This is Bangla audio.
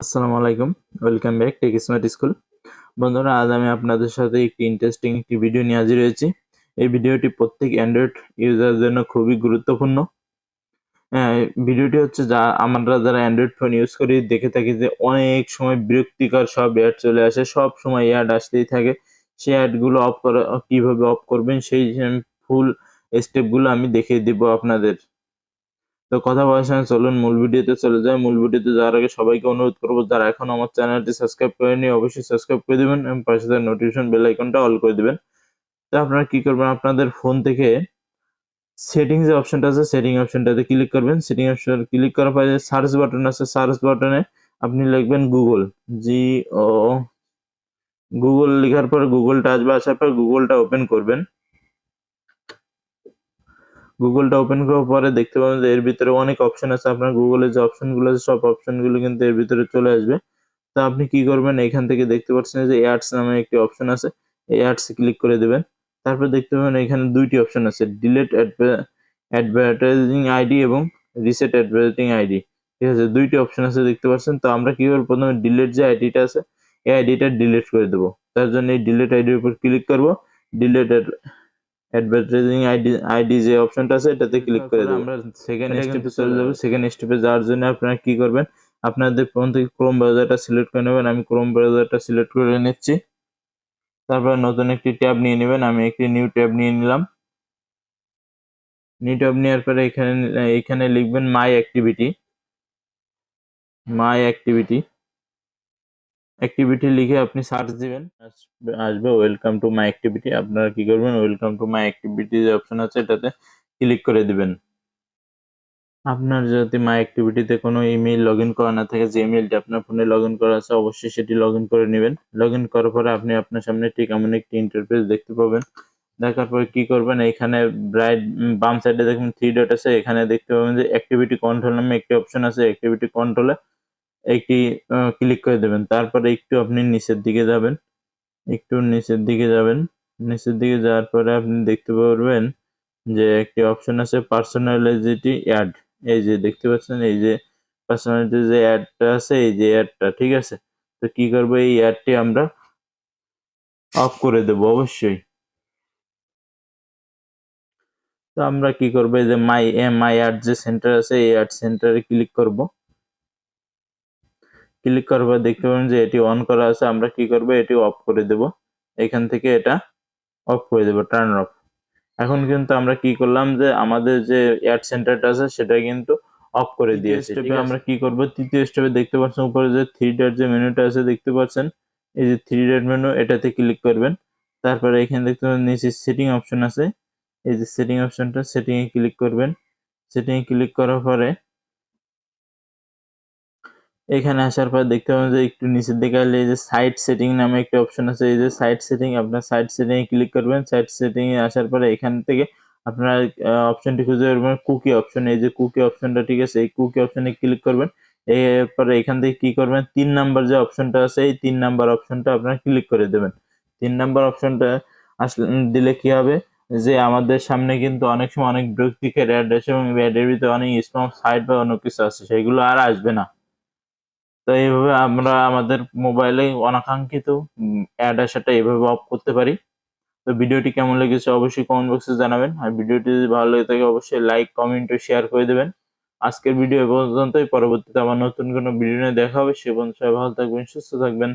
আসসালামু আলাইকুম, welcome back tech smart school. বন্ধুরা, আজ আমি আপনাদের সাথে একটি ইন্টারেস্টিং ভিডিও নিয়ে হাজির হয়েছি। এই ভিডিওটি প্রত্যেক অ্যান্ড্রয়েড ইউজারের জন্য খুবই গুরুত্বপূর্ণ। ভিডিওটি হচ্ছে আমরা যারা অ্যান্ড্রয়েড ফোন ইউজ করি দেখে থাকি যে অনেক সময় বিরক্তিকর সব অ্যাড চলে আসে, সব সময় অ্যাড আসতেই থাকে। সেই অ্যাডগুলো অফ করা কিভাবে অফ করবেন সেই ফুল স্টেপগুলো আমি দেখিয়ে দিব আপনাদের। তো কথা বলার সময় চলুন মূল ভিডিওতে চলে যায়। মূল ভিডিওতে যাওয়ার আগে সবাইকে অনুরোধ করবো, যারা এখন আমার চ্যানেলটি সাবস্ক্রাইব করেনি অবশ্যই সাবস্ক্রাইব করে দিবেন এবং পাশে থাকা নোটিফিকেশন বেল আইকনটা অল করে দিবেন। তো আপনারা কি করবেন, আপনাদের ফোন থেকে সেটিং যে অপশনটা আছে সেটিং অপশনটাতে ক্লিক করবেন। সেটিং অপশন ক্লিক করার পরে সার্চ বাটন আছে, সার্চ বাটনে আপনি লিখবেন গুগল, জি ও গুগল লেখার পর গুগলটা আসবে, আসার পর গুগলটা ওপেন করবেন। গুগলটা ওপেন করার পরে দেখতে পাবেন যে এর ভিতরে অনেক অপশন আছে। আপনার গুগলের যে অপশনগুলো আছে সব অপশনগুলো কিন্তু এর ভিতরে চলে আসবে। তো আপনি কি করবেন, এখান থেকে দেখতে পাচ্ছেন যে অ্যাডস নামে একটি অপশন আছে, এই অ্যাডস ক্লিক করে দেবেন। তারপর দেখতে পাবেন এখানে দুইটি অপশন আছে, ডিলিট অ্যাডভার্টাইজিং আইডি এবং রিসেট অ্যাডভার্টাইজিং আইডি। ঠিক আছে, দুইটি অপশন আছে দেখতে পাচ্ছেন। তো আমরা কি করবো, প্রথমে ডিলিট যে আইডিটা আছে এই আইডিটা ডিলিট করে দেবো। তার জন্য এই ডিলিট আইডির উপর ক্লিক করবো। ডিলিট অ্যাডভার্টাইজিং আইডি যে অপশনটা আছে এটাতে ক্লিক করে দেবো। আমরা সেকেন্ড স্টেপে চলে যাবো। সেকেন্ড স্টেপে যাওয়ার জন্য আপনারা কি করবেন, আপনাদের ফোন থেকে ক্রোম ব্রাউজারটা সিলেক্ট করে নেবেন। আমি ক্রোম ব্রাউজারটা সিলেক্ট করে নিচ্ছি। তারপর নতুন একটি ট্যাব নিয়ে নেবেন। আমি একটি নিউ ট্যাব নিয়ে নিলাম। নিউ ট্যাব নেওয়ার পরে এখানে লিখবেন মাই অ্যাক্টিভিটি। মাই অ্যাক্টিভিটি লিখে আপনি সার্চ দিবেন, আসবে ওয়েলকাম টু মাই অ্যাক্টিভিটি। আপনারা কি করবেন, ওয়েলকাম টু মাই অ্যাক্টিভিটি যে অপশন আছে এটাতে ক্লিক করে দিবেন। আপনার যদি মাই অ্যাক্টিভিটিতে কোনো ইমেইল লগ ইন করা না থাকে, যে ইমেইলটা আপনার ফোনে লগ ইন করা আছে অবশ্যই সেটি লগ ইন করে নেবেন। লগ ইন করার পরে আপনি আপনার সামনে ঠিক এমন একটি ইন্টারফেস দেখতে পাবেন। দেখার পরে কি করবেন, এখানে বাম সাইডে দেখবেন থ্রি ডট আছে, এখানে দেখতে পাবেন যে অ্যাক্টিভিটি কন্ট্রোল নামে একটি অপশন আছে। অ্যাক্টিভিটি কন্ট্রোলে একটি ক্লিক করে দেবেন। তারপরে একটু আপনি নিচের দিকে যাবেন, নিচের দিকে যাওয়ার পরে আপনি দেখতে পারবেন যে একটি অপশন আছে পার্সোনালিটি অ্যাড। এই যে দেখতে পাচ্ছেন, এই যে পার্সোনালিটি যে অ্যাডটা আছে, এই যে অ্যাডটা, ঠিক আছে। তো কি করবো, এই অ্যাডটি আমরা অফ করে দেবো অবশ্যই। তো আমরা কি করবো, এই যে মাই অ্যাড যে সেন্টার আছে এই অ্যাড সেন্টারে ক্লিক করব। ক্লিক করার পর দেখতে পাবেন যে এটি অন করা আছে। আমরা কি করব, এটি অফ করে দেব। এখান থেকে এটা অফ করে দেব, টার্ন অফ। এখন কিন্তু আমরা কি করলাম, যে আমাদের যে অ্যাড সেন্টারটা আছে সেটা কিন্তু অফ করে দিয়েছি। স্টেপে আমরা কি করব, তৃতীয় স্টেপে দেখতে পাচ্ছেন উপরে যে থ্রি ডট যে মেনুটা আছে দেখতে পাচ্ছেন, এই যে থ্রি ডট মেনু এটাতে ক্লিক করবেন। তারপরে এখানে দেখতে পাচ্ছেন নিচে সেটিং অপশন আছে, এই যে সেটিং অপশনটা, সেটিং এ ক্লিক করবেন। সেটিং এ ক্লিক করার পরে এখানে আসার পর দেখতে পাবেন যে একটু নিচের দিকে আসলে এই যে সাইট সেটিং নামে একটা অপশন আছে, এই যে সাইট সেটিং, আপনার সাইট সেটিং এ ক্লিক করবেন। সাইট সেটিং এ আসার পরে এখান থেকে আপনারা অপশনটি খুঁজে বের কুকি অপশন, এই যে কুকি অপশনটা, ঠিক আছে, এই কুকি অপশনে ক্লিক করবেন। এরপরে এখান থেকে কি করবেন, 3 নাম্বার যে অপশনটা আছে এই 3 নাম্বার অপশনটা আপনারা ক্লিক করে দেবেন। 3 নাম্বার অপশনটা আসলে দিলে কি হবে, যে আমাদের সামনে কিন্তু অনেক সময় অনেক বিরক্তিকর অ্যাড আসে এবং অ্যাডের ভিতরে অনেক স্প্যাম সাইট বা অন্য কিছু আছে, সেগুলো আর আসবে না। তো এইভাবে আমরা আমাদের মোবাইলে অনাকাঙ্ক্ষিত অ্যাড আসাটা এইভাবে অফ করতে পারি। তো ভিডিওটি কেমন লেগেছে অবশ্যই কমেন্ট বক্সে জানাবেন। আর ভিডিওটি যদি ভালো লেগে থাকে অবশ্যই লাইক, কমেন্ট ও শেয়ার করে দেবেন। আজকের ভিডিও এ পর্যন্তই। পরবর্তীতে আবার নতুন কোনো ভিডিও নিয়ে দেখা হবে। সে পর্যন্ত সবাই ভালো থাকবেন, সুস্থ থাকবেন।